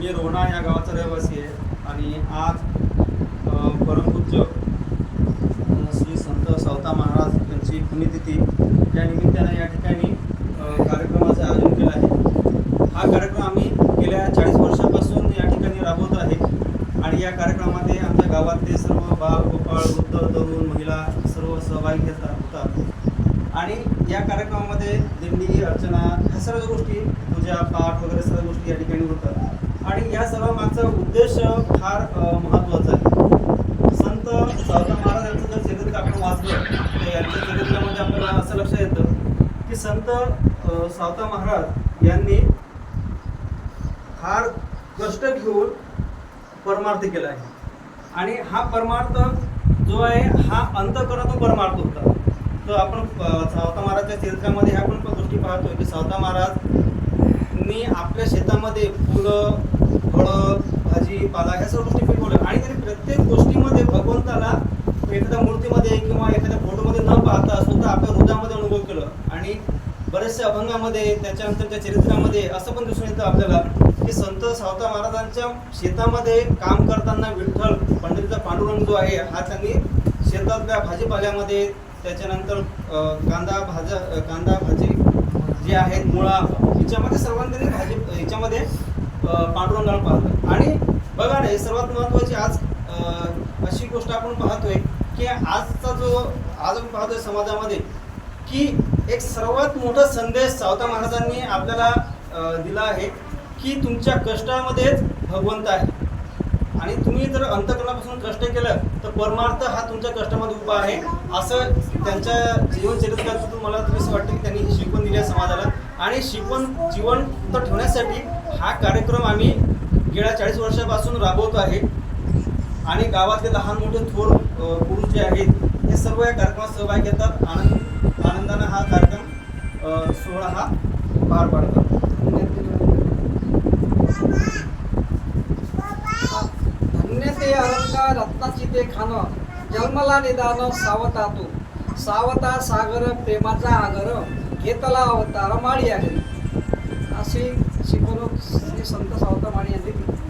मी रोहणा या गावाचा रहिवासी आहे आणि आज परमपूज्य श्री संत सावता महाराज यांची पुण्यतिथी या निमित्ताने या ठिकाणी कार्यक्रमाचं आयोजन केलं आहे। हा कार्यक्रम आम्ही गेल्या 40 वर्षापासून या ठिकाणी राबवत आहे आणि या कार्यक्रमामध्ये आमच्या गावातले सर्व बाल गोपाळ वृद्ध तरुण महिला सर्व सहभागी होतात आणि या कार्यक्रमामध्ये दिंडी अर्चना ह्या सर्व गोष्टी पूजा पाठ वगैरे सर्व गोष्टी या ठिकाणी होतात आणि या सर्व मागचा उद्देश फार महत्त्वाचा आहे। संत सावता महाराज यांचं जर चरित्र आपण वाचलं तर यांच्या चरित्रामध्ये आपल्याला असं लक्षात येतं की संत सावता महाराज यांनी फार कष्ट घेऊन परमार्थ केला आहे आणि हा परमार्थ जो आहे हा अंतःकरणातून परमार्थ होता। तर आपण सावता महाराजच्या चरित्रामध्ये ह्या पण गोष्टी पाहतोय की सावता महाराजनी आपल्या शेतामध्ये फुलं फळं भाजीपाला ह्या सर्व गोष्टी पिकवल्या आणि त्यांनी प्रत्येक गोष्टीमध्ये भगवंताला एखाद्या मूर्तीमध्ये किंवा एखाद्या फोटोमध्ये न पाहता स्वतः आपल्या हृदयामध्ये अनुभव केलं आणि बरेचशा अभंगामध्ये त्याच्यानंतरच्या चरित्रामध्ये असं पण दिसून येतं आपल्याला की संत सावता महाराजांच्या शेतामध्ये काम करताना विठ्ठल पंढरीचा पांडुरंग जो आहे हा त्यांनी शेतातल्या भाजीपाल्यामध्ये त्याच्यानंतर कांदा भाजी जे आहेत मुळा याच्यामध्ये सर्वांनी भाजी याच्यामध्ये पांडुरंगाला पाहतं। आणि बघा ना हे सर्वात महत्त्वाची आज अशी गोष्ट आपण पाहतोय की आजचा जो आज आपण पाहतोय समाजामध्ये की एक सर्वात मोठा संदेश सावता महाराजांनी आपल्याला दिला आहे की तुमच्या कष्टामध्येच भगवंत आहे आणि तुम्ही जर अंतःकरणापासून कष्ट केलं तर परमार्थ हा तुमच्या कष्टामध्ये उभा आहे असं त्यांच्या जीवनचरित्रातून मला तरी असं वाटतं की त्यांनी ही शिकवण दिली आहे समाजाला आणि शिकवण जिवंत ठेवण्यासाठी हा कार्यक्रम आम्ही गेल्या 40 वर्षापासून राबवतो आहे आणि गावातले लहान मोठे थोर पुरुष जे आहेत हे सर्व या कार्यक्रमात सहभागी घेतात। आनंदाने हा कार्यक्रम सोहळा हा पार पाडतात। धन्य ते अलंकार रत्नाची ते खाणं जन्मला निदान सावता तू सावता सागर प्रेमाचा आगर घेतला अवतार माळी आगरी अशी शिकवणूक श्री संत सावता माळी यांनी दिली।